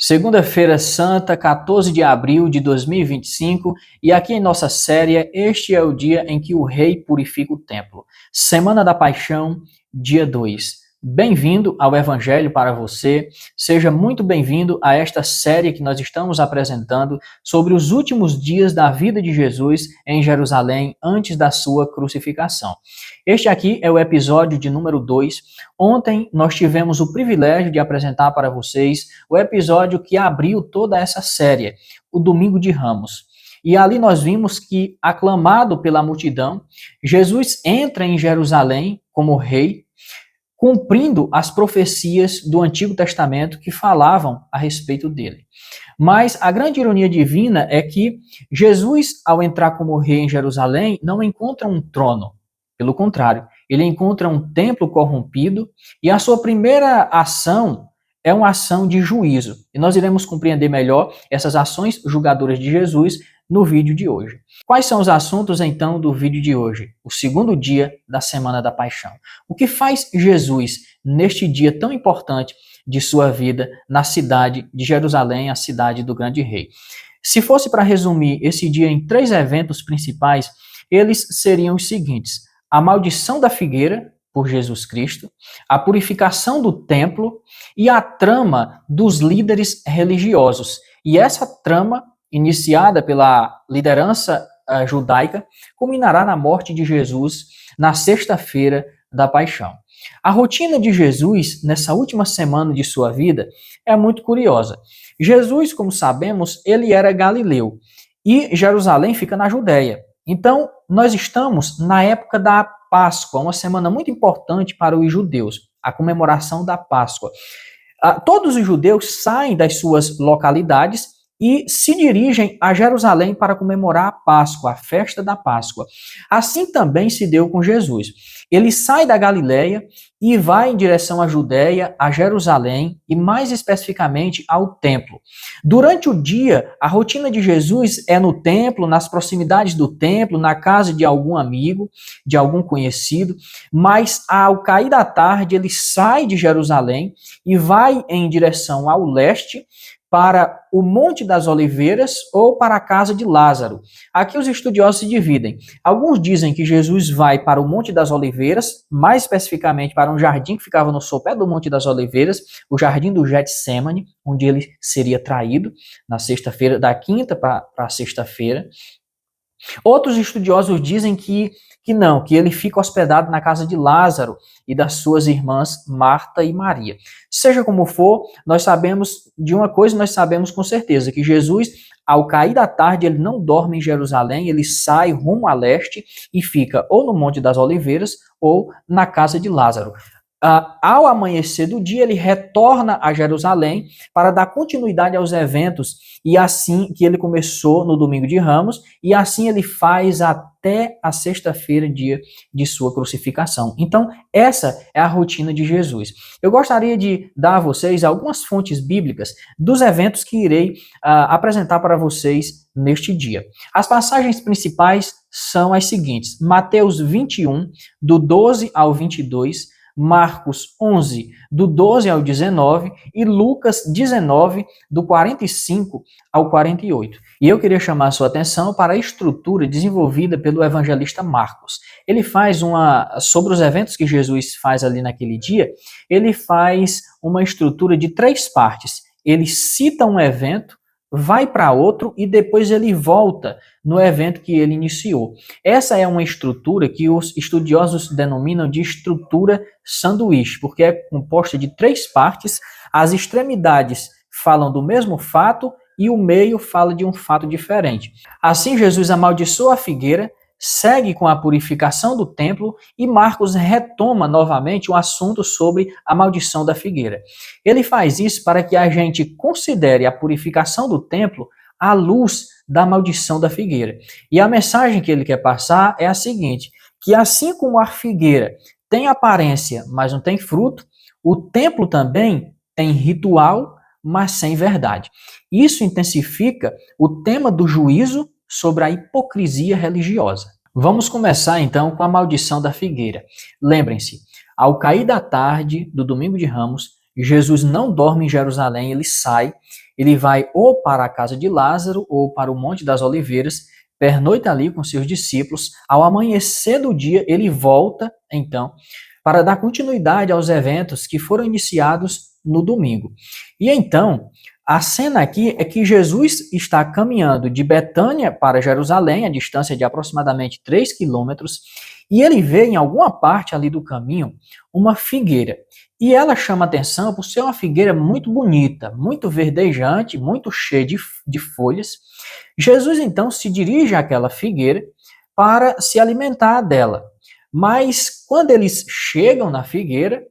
Segunda-feira Santa, 14 de abril de 2025, e aqui em nossa série, este é o dia em que o Rei purifica o templo. Semana da Paixão, dia 2. Bem-vindo ao Evangelho para você, seja muito bem-vindo a esta série que nós estamos apresentando sobre os últimos dias da vida de Jesus em Jerusalém antes da sua crucificação. Este aqui é o episódio de número 2. Ontem nós tivemos o privilégio de apresentar para vocês o episódio que abriu toda essa série, o Domingo de Ramos. E ali nós vimos que, aclamado pela multidão, Jesus entra em Jerusalém como rei, cumprindo as profecias do Antigo Testamento que falavam a respeito dele. Mas a grande ironia divina é que Jesus, ao entrar como rei em Jerusalém, não encontra um trono. Pelo contrário, ele encontra um templo corrompido e a sua primeira ação é uma ação de juízo. E nós iremos compreender melhor essas ações julgadoras de Jesus no vídeo de hoje. Quais são os assuntos, então, do vídeo de hoje? O segundo dia da Semana da Paixão. O que faz Jesus neste dia tão importante de sua vida na cidade de Jerusalém, a cidade do grande rei? Se fosse para resumir esse dia em 3 eventos principais, eles seriam os seguintes: a maldição da figueira, por Jesus Cristo, a purificação do templo e a trama dos líderes religiosos. E essa trama, iniciada pela liderança judaica, culminará na morte de Jesus na sexta-feira da Paixão. A rotina de Jesus, nessa última semana de sua vida, é muito curiosa. Jesus, como sabemos, ele era galileu e Jerusalém fica na Judéia. Então, nós estamos na época da Páscoa, uma semana muito importante para os judeus, a comemoração da Páscoa. Todos os judeus saem das suas localidades e se dirigem a Jerusalém para comemorar a Páscoa, a festa da Páscoa. Assim também se deu com Jesus. Ele sai da Galileia e vai em direção à Judéia, a Jerusalém e mais especificamente ao templo. Durante o dia, a rotina de Jesus é no templo, nas proximidades do templo, na casa de algum amigo, de algum conhecido, mas ao cair da tarde ele sai de Jerusalém e vai em direção ao leste, para o Monte das Oliveiras ou para a casa de Lázaro. Aqui os estudiosos se dividem. Alguns dizem que Jesus vai para o Monte das Oliveiras, mais especificamente para um jardim que ficava no sopé do Monte das Oliveiras, o jardim do Getsêmani, onde ele seria traído na sexta-feira, da quinta para a sexta-feira. Outros estudiosos dizem que não, que ele fica hospedado na casa de Lázaro e das suas irmãs Marta e Maria. Seja como for, nós sabemos de uma coisa, nós sabemos com certeza, que Jesus, ao cair da tarde, ele não dorme em Jerusalém, ele sai rumo a leste e fica ou no Monte das Oliveiras ou na casa de Lázaro. Ao amanhecer do dia, ele retorna a Jerusalém para dar continuidade aos eventos, e assim que ele começou no Domingo de Ramos, e assim ele faz até a sexta-feira, dia de sua crucificação. Então, essa é a rotina de Jesus. Eu gostaria de dar a vocês algumas fontes bíblicas dos eventos que irei apresentar para vocês neste dia. As passagens principais são as seguintes: Mateus 21, do 12 ao 22, Marcos 11, do 12 ao 19 e Lucas 19, do 45 ao 48. E eu queria chamar a sua atenção para a estrutura desenvolvida pelo evangelista Marcos. Ele faz sobre os eventos que Jesus faz ali naquele dia, ele faz uma estrutura de 3 partes. Ele cita um evento, vai para outro e depois ele volta no evento que ele iniciou. Essa é uma estrutura que os estudiosos denominam de estrutura sanduíche, porque é composta de 3 partes, as extremidades falam do mesmo fato e o meio fala de um fato diferente. Assim, Jesus amaldiçoa a figueira, segue com a purificação do templo e Marcos retoma novamente o assunto sobre a maldição da figueira. Ele faz isso para que a gente considere a purificação do templo à luz da maldição da figueira. E a mensagem que ele quer passar é a seguinte: que assim como a figueira tem aparência, mas não tem fruto, o templo também tem ritual, mas sem verdade. Isso intensifica o tema do juízo sobre a hipocrisia religiosa. Vamos começar então com a maldição da figueira. Lembrem-se, ao cair da tarde do Domingo de Ramos, Jesus não dorme em Jerusalém, ele sai, Ele vai ou para a casa de Lázaro ou para o Monte das Oliveiras, pernoita ali com seus discípulos. Ao amanhecer do dia, ele volta, então, para dar continuidade aos eventos que foram iniciados no domingo. E então, a cena aqui é que Jesus está caminhando de Betânia para Jerusalém, a distância de aproximadamente 3 quilômetros, e ele vê em alguma parte ali do caminho uma figueira. E ela chama atenção por ser uma figueira muito bonita, muito verdejante, muito cheia de folhas. Jesus então se dirige àquela figueira para se alimentar dela. Mas quando eles chegam na figueira,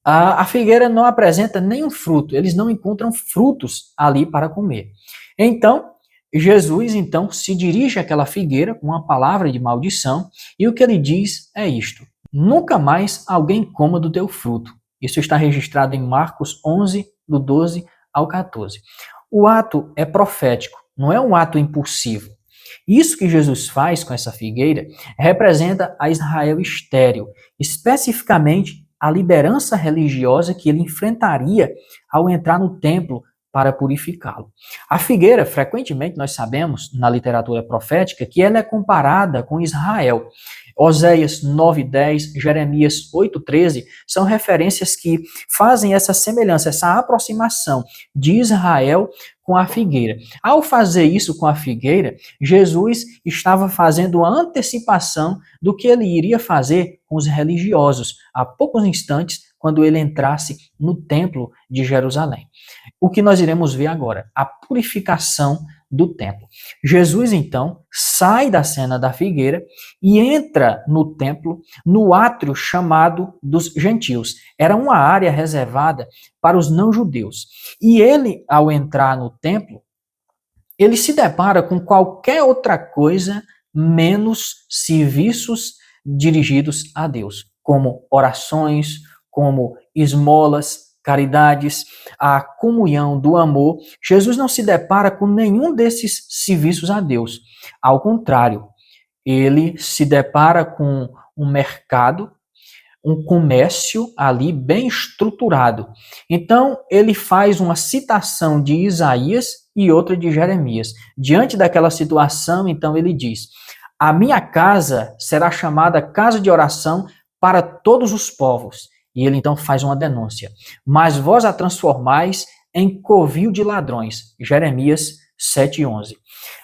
a figueira não apresenta nenhum fruto, eles não encontram frutos ali para comer. Então, Jesus então se dirige àquela figueira com uma palavra de maldição, e o que ele diz é isto: nunca mais alguém coma do teu fruto. Isso está registrado em Marcos 11, do 12 ao 14. O ato é profético, não é um ato impulsivo. Isso que Jesus faz com essa figueira representa a Israel estéril, especificamente a liderança religiosa que ele enfrentaria ao entrar no templo para purificá-lo. A figueira, frequentemente nós sabemos na literatura profética que ela é comparada com Israel. Oséias 9:10, Jeremias 8:13 são referências que fazem essa semelhança, essa aproximação de Israel com a figueira. Ao fazer isso com a figueira, Jesus estava fazendo a antecipação do que ele iria fazer com os religiosos há poucos instantes, quando ele entrasse no templo de Jerusalém. O que nós iremos ver agora? A purificação do templo. Jesus, então, sai da cena da figueira e entra no templo, no átrio chamado dos gentios. Era uma área reservada para os não-judeus. E ele, ao entrar no templo, ele se depara com qualquer outra coisa menos serviços dirigidos a Deus, como orações, como esmolas, caridades, a comunhão do amor. Jesus não se depara com nenhum desses serviços a Deus. Ao contrário, ele se depara com um mercado, um comércio ali bem estruturado. Então, ele faz uma citação de Isaías e outra de Jeremias. Diante daquela situação, então ele diz: a minha casa será chamada casa de oração para todos os povos. E ele então faz uma denúncia. Mas vós a transformais em covil de ladrões. Jeremias 7:11.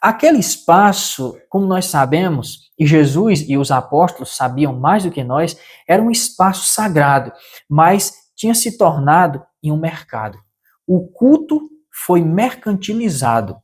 Aquele espaço, como nós sabemos, e Jesus e os apóstolos sabiam mais do que nós, era um espaço sagrado, mas tinha se tornado em um mercado. O culto foi mercantilizado.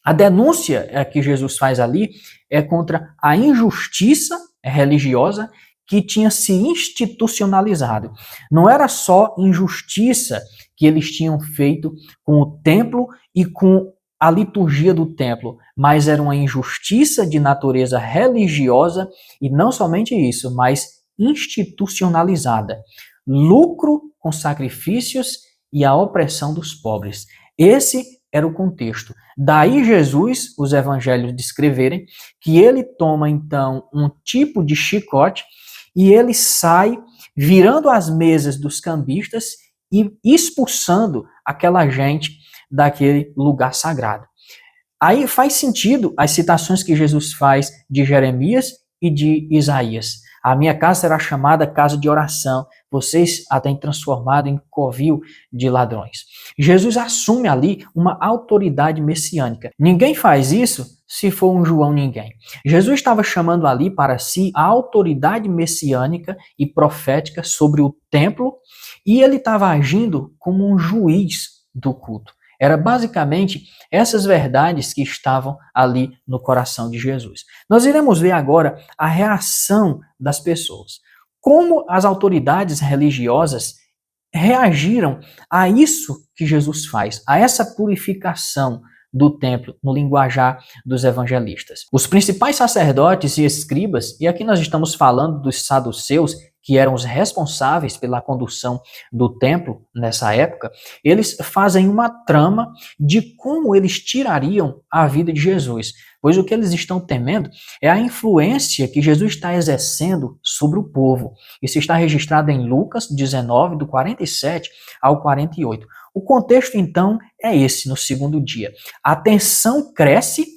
A denúncia que Jesus faz ali é contra a injustiça religiosa que tinha se institucionalizado. Não era só injustiça que eles tinham feito com o templo e com a liturgia do templo, mas era uma injustiça de natureza religiosa e não somente isso, mas institucionalizada. Lucro com sacrifícios e a opressão dos pobres. Esse era o contexto. Daí Jesus, os evangelhos descreverem, que ele toma então um tipo de chicote e ele sai virando as mesas dos cambistas e expulsando aquela gente daquele lugar sagrado. Aí faz sentido as citações que Jesus faz de Jeremias e de Isaías. A minha casa será chamada casa de oração, vocês a têm transformado em covil de ladrões. Jesus assume ali uma autoridade messiânica. Ninguém faz isso se for um João ninguém. Jesus estava chamando ali para si a autoridade messiânica e profética sobre o templo e ele estava agindo como um juiz do culto. Era basicamente essas verdades que estavam ali no coração de Jesus. Nós iremos ver agora a reação das pessoas. Como as autoridades religiosas reagiram a isso que Jesus faz, a essa purificação do templo, no linguajar dos evangelistas. Os principais sacerdotes e escribas, e aqui nós estamos falando dos saduceus, que eram os responsáveis pela condução do templo nessa época, eles fazem uma trama de como eles tirariam a vida de Jesus, pois o que eles estão temendo é a influência que Jesus está exercendo sobre o povo. Isso está registrado em Lucas 19, do 47 ao 48. O contexto, então, é esse no segundo dia. A tensão cresce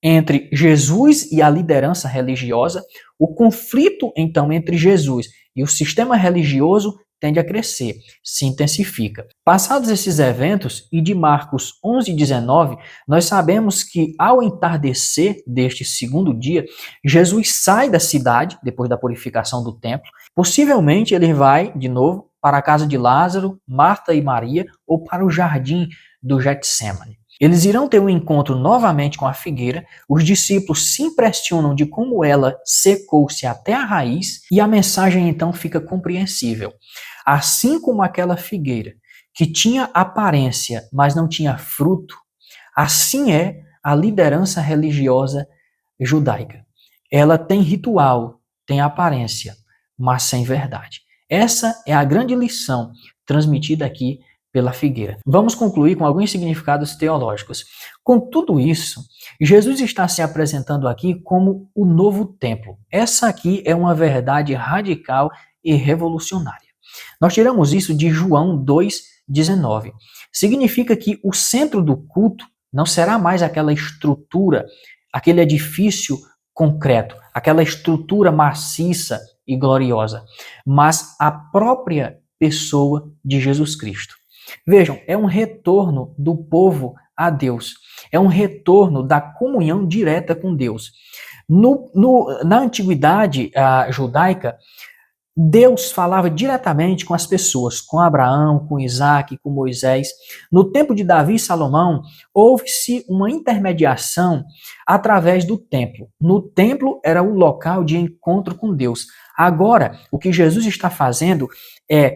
entre Jesus e a liderança religiosa, o conflito, então, entre Jesus e o sistema religioso tende a crescer, se intensifica. Passados esses eventos, e de Marcos 11 e 19, nós sabemos que ao entardecer deste segundo dia, Jesus sai da cidade, depois da purificação do templo. Possivelmente ele vai, de novo, para a casa de Lázaro, Marta e Maria, ou para o jardim do Getsêmani. Eles irão ter um encontro novamente com a figueira, os discípulos se impressionam de como ela secou-se até a raiz e a mensagem então fica compreensível. Assim como aquela figueira que tinha aparência, mas não tinha fruto, assim é a liderança religiosa judaica. Ela tem ritual, tem aparência, mas sem verdade. Essa é a grande lição transmitida aqui pela figueira. Vamos concluir com alguns significados teológicos. Com tudo isso, Jesus está se apresentando aqui como o novo templo. Essa aqui é uma verdade radical e revolucionária. Nós tiramos isso de João 2,19. Significa que o centro do culto não será mais aquela estrutura, aquele edifício concreto, aquela estrutura maciça e gloriosa, mas a própria pessoa de Jesus Cristo. Vejam, é um retorno do povo a Deus, é um retorno da comunhão direta com Deus. Na antiguidade judaica, Deus falava diretamente com as pessoas, com Abraão, com Isaac, com Moisés. No tempo de Davi e Salomão, houve-se uma intermediação através do templo. No templo era o local de encontro com Deus. Agora, o que Jesus está fazendo é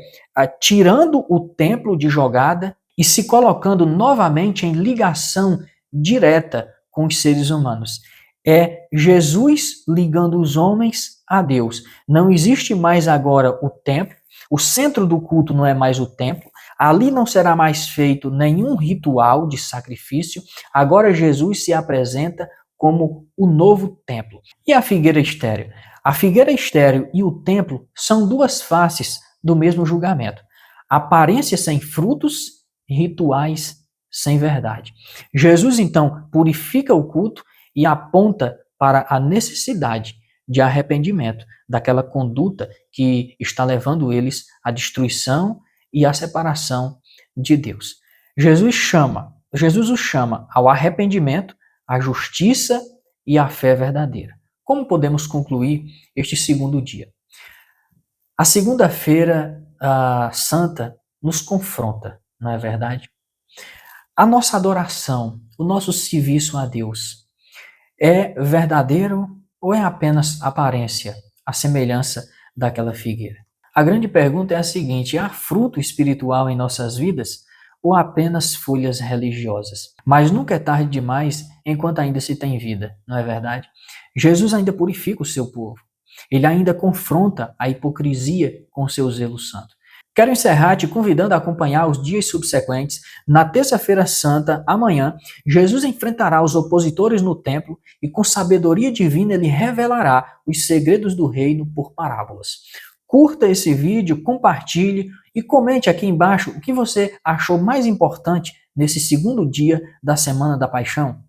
tirando o templo de jogada e se colocando novamente em ligação direta com os seres humanos. É Jesus ligando os homens a Deus. Não existe mais agora o templo, o centro do culto não é mais o templo, ali não será mais feito nenhum ritual de sacrifício, agora Jesus se apresenta como o novo templo. E a figueira estéril? A figueira estéril e o templo são duas faces do mesmo julgamento. Aparência sem frutos, rituais sem verdade. Jesus, então, purifica o culto e aponta para a necessidade de arrependimento daquela conduta que está levando eles à destruição e à separação de Deus. Jesus os chama ao arrependimento, à justiça e à fé verdadeira. Como podemos concluir este segundo dia? A segunda-feira santa nos confronta, não é verdade? A nossa adoração, o nosso serviço a Deus é verdadeiro ou é apenas aparência, a semelhança daquela figueira? A grande pergunta é a seguinte: há fruto espiritual em nossas vidas ou apenas folhas religiosas? Mas nunca é tarde demais enquanto ainda se tem vida, não é verdade? Jesus ainda purifica o seu povo. Ele ainda confronta a hipocrisia com seu zelo santo. Quero encerrar te convidando a acompanhar os dias subsequentes. Na terça-feira santa, amanhã, Jesus enfrentará os opositores no templo e com sabedoria divina ele revelará os segredos do reino por parábolas. Curta esse vídeo, compartilhe e comente aqui embaixo o que você achou mais importante nesse segundo dia da Semana da Paixão.